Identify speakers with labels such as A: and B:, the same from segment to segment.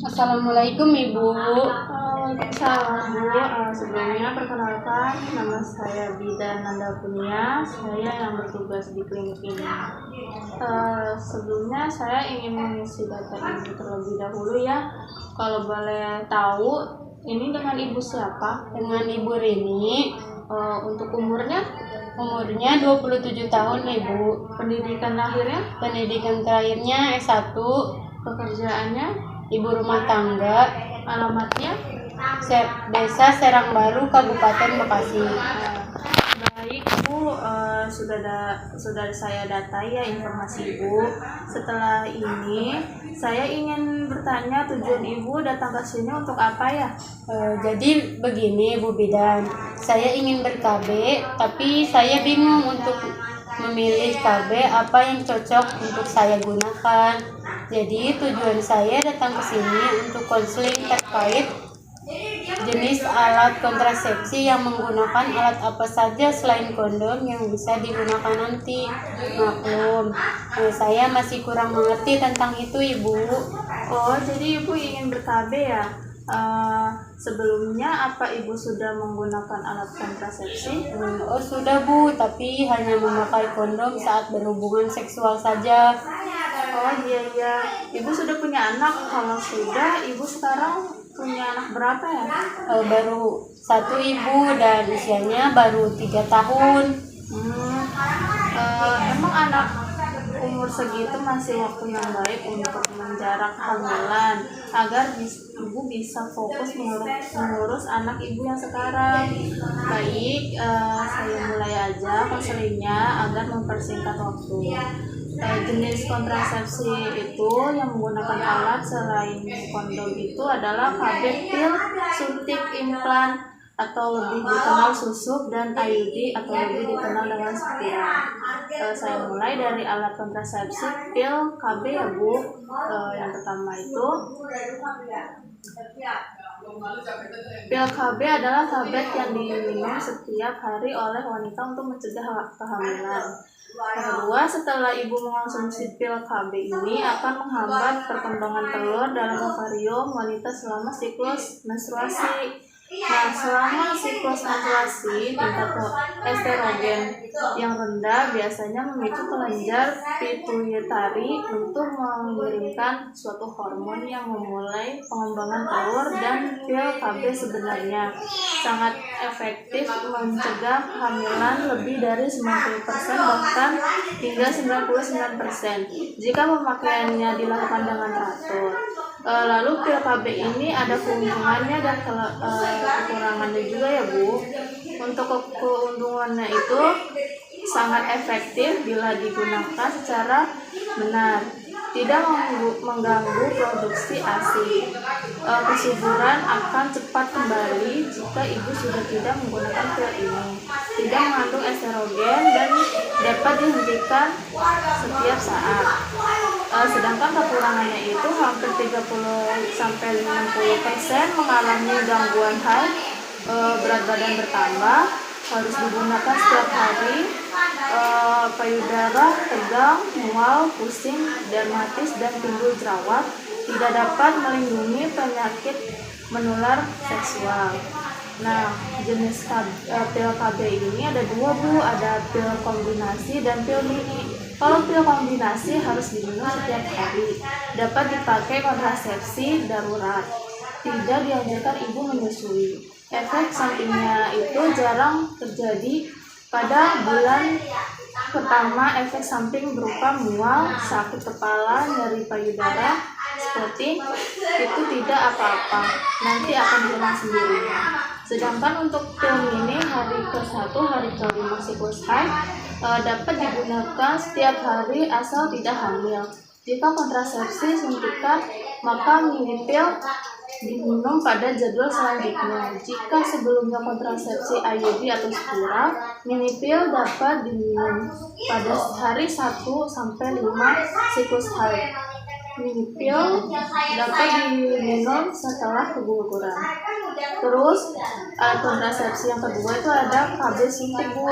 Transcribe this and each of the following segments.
A: Assalamualaikum Ibu.
B: Waalaikumsalam Bu. Sebelumnya perkenalkan, nama saya Bidan Nanda Punia. Saya yang bertugas di klinik ini. Sebelumnya saya ingin mengisi data Ibu terlebih dahulu ya. Kalau boleh tahu, ini dengan Ibu siapa?
A: Dengan Ibu Rini.
B: Untuk umurnya
A: 27 tahun Ibu.
B: pendidikan lahirnya,
A: Pendidikan terakhirnya S1.
B: pekerjaannya,
A: Ibu rumah tangga.
B: alamatnya.
A: Desa Serang Baru, Kabupaten Bekasi.
B: Baik Bu, sudah saya datai ya informasi Ibu. Setelah ini saya ingin bertanya, tujuan Ibu datang ke sini untuk apa ya?
A: Jadi begini Bu Bidan, saya ingin ber-KB, tapi saya bingung untuk memilih KB apa yang cocok untuk saya gunakan. Jadi tujuan saya datang ke sini untuk konseling terkait jenis alat kontrasepsi yang menggunakan alat apa saja selain kondom yang bisa digunakan nanti. Maklum, saya masih kurang mengerti tentang itu Ibu.
B: Oh, jadi Ibu ingin ber-KB ya? Sebelumnya apa Ibu sudah menggunakan alat kontrasepsi?
A: Oh sudah Bu, tapi hanya memakai kondom saat berhubungan seksual saja.
B: Oh iya, Ibu sudah punya anak? Kalau sudah, Ibu sekarang punya anak berapa ya?
A: Baru satu Ibu dan usianya baru 3 tahun.
B: Emang anak umur segitu masih waktu yang baik untuk menjarak kehamilan agar Ibu bisa fokus mengurus anak Ibu yang sekarang. Baik, saya mulai aja konselingnya agar mempersingkat waktu. Jenis kontrasepsi itu yang menggunakan alat selain kondom itu adalah KB pil, suntik implan atau lebih dikenal susuk, dan IUD atau lebih dikenal dengan spiral. Saya mulai dari alat kontrasepsi pil KB ya Bu. Yang pertama itu pil KB adalah tablet yang diminum setiap hari oleh wanita untuk mencegah kehamilan. Kedua, setelah Ibu mengonsumsi pil KB ini akan menghambat perkembangan telur dalam ovarium wanita selama siklus menstruasi. Nah, selama siklus menstruasi, tingkat estrogen yang rendah biasanya memicu kelenjar pituitari untuk mengirimkan suatu hormon yang memulai pengembangan telur, dan pil KB sebenarnya sangat efektif mencegah kehamilan lebih dari 90%, bahkan hingga 99% jika pemakaiannya dilakukan dengan teratur. Lalu pil KB ini ada keuntungannya dan kekurangannya juga ya Bu. Untuk keuntungannya itu sangat efektif bila digunakan secara benar, tidak mengganggu produksi ASI. Kesuburan akan cepat kembali jika Ibu sudah tidak menggunakan pil ini. Tidak mengandung estrogen dan dapat dihentikan setiap saat. Sedangkan kekurangannya itu hampir 30-50% mengalami gangguan haid, berat badan bertambah, harus digunakan setiap hari, payudara tegang, mual, pusing, dermatis, dan timbul jerawat, tidak dapat melindungi penyakit menular seksual. Nah, jenis pil KB ini ada dua Bu, ada pil kombinasi dan pil mini. Kalau pil kombinasi harus diminum setiap hari, dapat dipakai kontrasepsi darurat, tidak dianjurkan Ibu menyusui. Efek sampingnya itu jarang terjadi. Pada bulan pertama, efek samping berupa mual, sakit kepala, nyeri payudara, spotting itu tidak apa-apa, nanti akan hilang sendirinya. Sedangkan untuk pil mini hari ke-1, hari ke-5 siklus haid dapat digunakan setiap hari asal tidak hamil. Jika kontrasepsi suntikan, maka mini pil diminum pada jadwal selanjutnya. Jika sebelumnya kontrasepsi IUD atau spiral, mini pil dapat diminum pada hari 1 sampai 5 siklus haid. Mini pil dapat diminum setelah keguguran. Terus alat kontrasepsi yang kedua itu ada KB suntik Bu.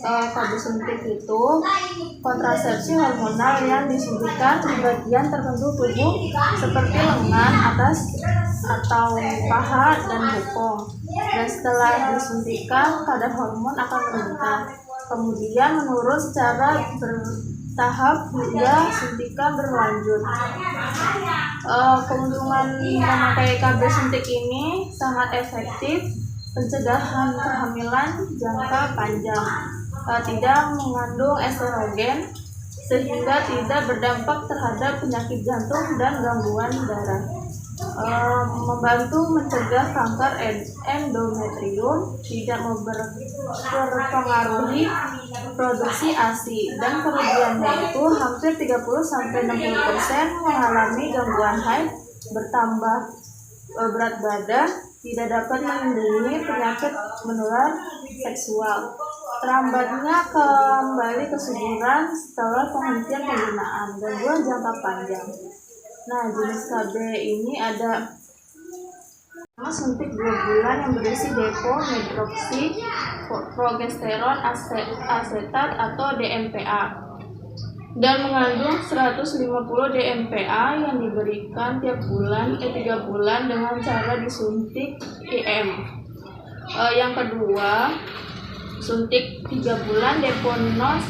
B: KB suntik itu kontrasepsi hormonal yang disuntikkan di bagian tertentu tubuh seperti lengan atas atau paha dan bokong. Dan setelah disuntikan kadar hormon akan meningkat, kemudian menurun secara bertahap hingga suntikan berlanjut. Keuntungan memakai KB suntik ini sangat efektif pencegahan kehamilan jangka panjang, tidak mengandung estrogen sehingga tidak berdampak terhadap penyakit jantung dan gangguan darah. Membantu mencegah kanker endometrium, tidak mempengaruhi produksi ASI, dan kerugiannya itu hampir 30-60% mengalami gangguan haid, bertambah berat badan, tidak dapat melindungi penyakit menular seksual, terhambatnya kembali kesuburan setelah penghentian penggunaan, gangguan jangka panjang. Nah, jenis KB ini ada suntik 2 bulan yang berisi depo medroksi progesteron asetat atau DMPA dan mengandung 150 DMPA yang diberikan tiap bulan 3 bulan dengan cara disuntik IM. Yang kedua, suntik 3 bulan deponos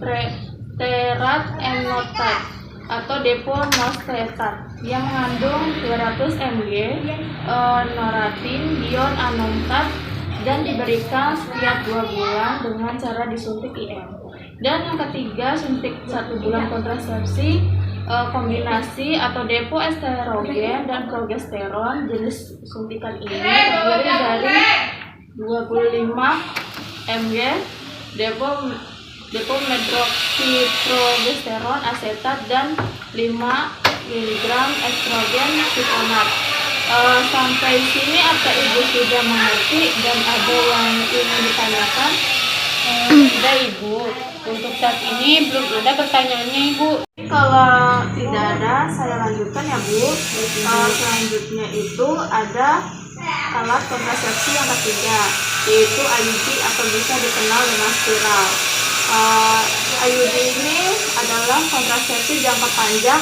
B: terat enotat atau deponostetat yang mengandung 200 mg noratin dion anomtat dan diberikan setiap 2 bulan dengan cara disuntik IM. Dan yang ketiga, suntik 1 bulan kontrasepsi kombinasi atau depo estrogen dan progesteron. Jenis suntikan ini terdiri dari 25 mg depo medroxyprogesteron asetat dan 5 mg estrogen sitonat. Sampai sini apa Ibu sudah mengerti dan ada yang ingin ditanyakan?
A: Ada Ibu, untuk saat ini belum ada pertanyaannya Ibu.
B: Kalau tidak ada, saya lanjutkan ya Bu. Selanjutnya itu ada alat kontrasepsi yang ketiga, yaitu IUD atau bisa dikenal dengan spiral. IUD ini adalah kontrasepsi jangka panjang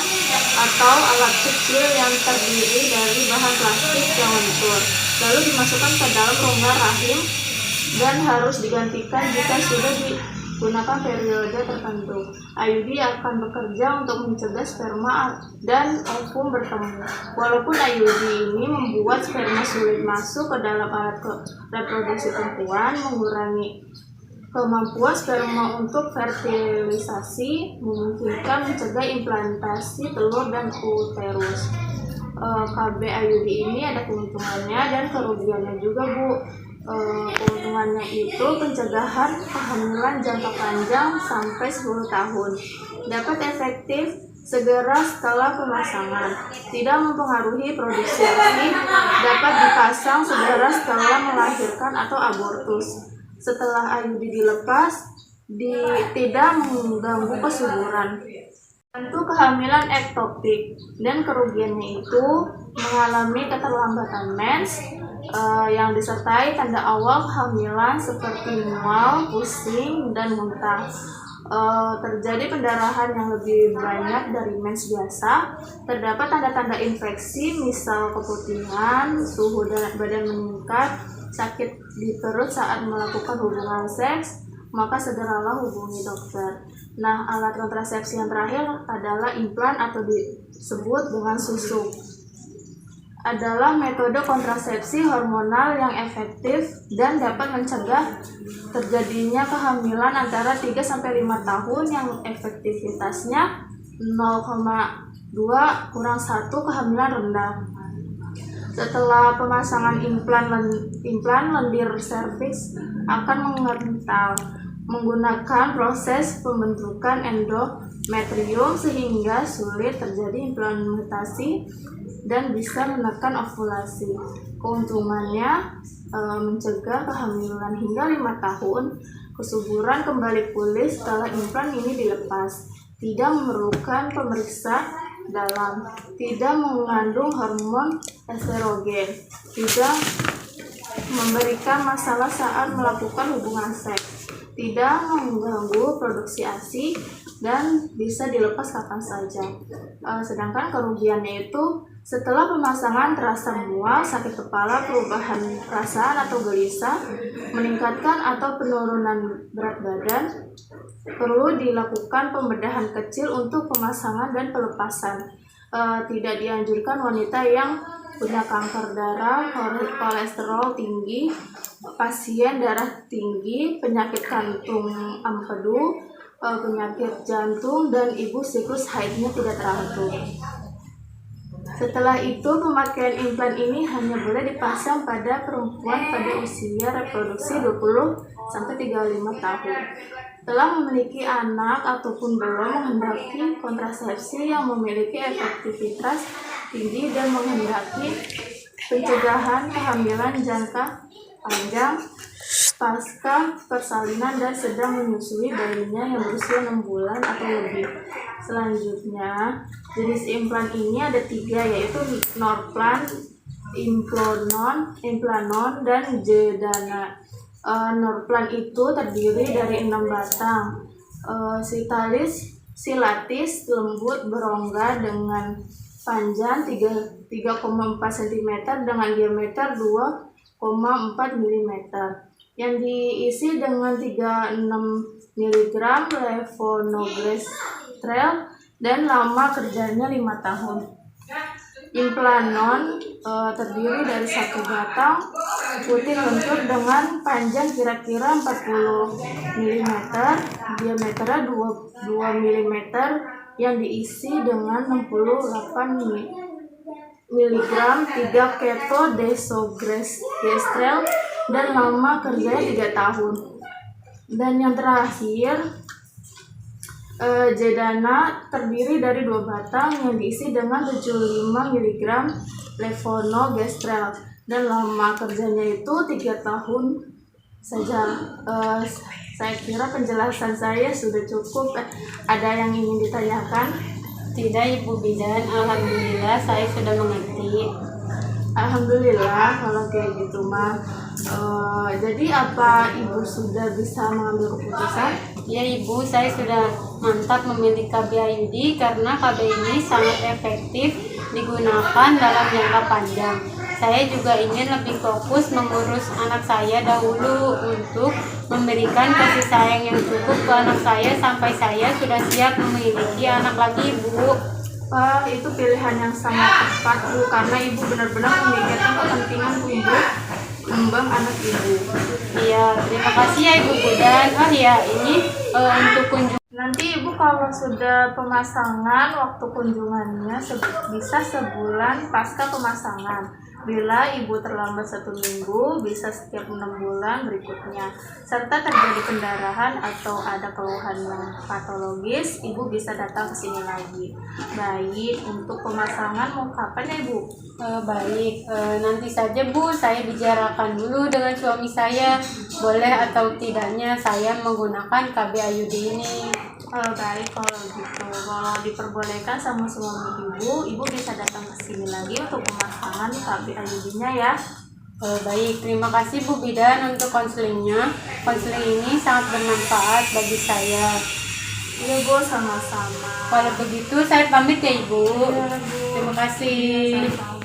B: atau alat kecil yang terdiri dari bahan plastik yang lentur, lalu dimasukkan ke dalam rongga rahim dan harus digantikan jika sudah digunakan periode tertentu. IUD akan bekerja untuk mencegah sperma dan ovum bertemu. Walaupun IUD ini membuat sperma sulit masuk ke dalam alat reproduksi perempuan, mengurangi kemampuan sperma untuk fertilisasi, memungkinkan mencegah implantasi telur dan uterus. KB IUD ini ada keuntungannya dan kerugiannya juga Bu. Keuntungannya itu pencegahan kehamilan jangka panjang sampai 10 tahun, dapat efektif segera setelah pemasangan, tidak mempengaruhi produksi ASI, dapat dipasang segera setelah melahirkan atau abortus. Setelah IUD dilepas, tidak mengganggu kesuburan. Tentu kehamilan ektopik dan kerugiannya itu mengalami keterlambatan mens yang disertai tanda awal kehamilan seperti mual, pusing, dan muntah. Terjadi pendarahan yang lebih banyak dari mens biasa. Terdapat tanda-tanda infeksi, misal keputihan, suhu badan meningkat, sakit di perut saat melakukan hubungan seks, maka segeralah hubungi dokter. Nah, alat kontrasepsi yang terakhir adalah implan atau disebut dengan susuk. Adalah metode kontrasepsi hormonal yang efektif dan dapat mencegah terjadinya kehamilan antara 3-5 tahun yang efektivitasnya 0,2-1 kehamilan rendah. Setelah pemasangan implan lendir serviks akan mengental menggunakan proses pembentukan endometrium sehingga sulit terjadi implantasi dan bisa menekan ovulasi. Keuntungannya mencegah kehamilan hingga 5 tahun, kesuburan kembali pulih setelah implan ini dilepas, tidak memerlukan pemeriksa dalam, tidak mengandung hormon estrogen, tidak memberikan masalah saat melakukan hubungan seks, tidak mengganggu produksi ASI, dan bisa dilepas kapan saja. Sedangkan kerugiannya itu setelah pemasangan terasa mual, sakit kepala, perubahan perasaan atau gelisah, meningkatkan atau penurunan berat badan, perlu dilakukan pembedahan kecil untuk pemasangan dan pelepasan. Tidak dianjurkan wanita yang punya kanker darah, kolesterol tinggi, pasien darah tinggi, penyakit kantung empedu, penyakit jantung, dan ibu siklus haidnya tidak teratur. Setelah itu, pemakaian implan ini hanya boleh dipasang pada perempuan pada usia reproduksi 20-35 tahun. Telah memiliki anak ataupun belum menghendaki kontrasepsi yang memiliki efektivitas tinggi dan menghendaki pencegahan kehamilan jangka panjang pasca persalinan dan sedang menyusui bayinya yang berusia 6 bulan atau lebih. Selanjutnya, jenis implan ini ada 3, yaitu Norplan, Implanon, dan Jedana. Norplan itu terdiri dari 6 batang. Silatis lembut berongga dengan panjang 3,4 cm dengan diameter 2,4 mm yang diisi dengan 36 mg levonorgestrel dan lama kerjanya 5 tahun. Implanon terdiri dari 1 batang putih lentur dengan panjang kira-kira 40 mm, diameternya 2 mm yang diisi dengan 68 mg 3 keto desogestrel dan lama kerjanya 3 tahun. Dan yang terakhir, Jedana terdiri dari 2 batang yang diisi dengan 75 mg levonorgestrel dan lama kerjanya itu 3 tahun saja. Saya kira penjelasan saya sudah cukup. Ada yang ingin ditanyakan?
A: Tidak, Ibu Bidan. Alhamdulillah saya sudah mengerti.
B: Alhamdulillah kalau kayak gitu mah. Jadi apa Ibu sudah bisa mengambil keputusan?
A: Ya Ibu, saya sudah mantap memilih KB IUD karena KB ini sangat efektif digunakan dalam jangka panjang. Saya juga ingin lebih fokus mengurus anak saya dahulu untuk memberikan kasih sayang yang cukup ke anak saya sampai saya sudah siap memiliki anak lagi, Bu.
B: Itu pilihan yang sangat tepat, Bu, karena Ibu benar-benar memikirkan kepentingan tumbuh kembang anak Ibu.
A: Iya, terima kasih ya Ibu Bidan. Oh iya, ini untuk kunjungan.
B: Nanti Ibu kalau sudah pemasangan, waktu kunjungannya bisa sebulan pasca pemasangan. Bila Ibu terlambat 1 minggu, bisa setiap 6 bulan berikutnya. Serta terjadi pendarahan atau ada keluhan yang patologis, Ibu bisa datang ke sini lagi. Baik, untuk pemasangan mau kapan ya Ibu?
A: Baik, nanti saja Bu, saya bicarakan dulu dengan suami saya, boleh atau tidaknya saya menggunakan KB IUD ini.
B: Baik, kalau gitu, kalau diperbolehkan sama suami Ibu bisa datang ke sini lagi untuk pemasangan KB IUD-nya ya.
A: Baik, terima kasih Bu Bidan untuk konselingnya. Konseling ini sangat bermanfaat bagi saya.
B: Iya Bu, sama-sama.
A: Kalau begitu saya pamit ya Ibu.
B: Iya, Bu.
A: Terima kasih.
B: Sama-sama.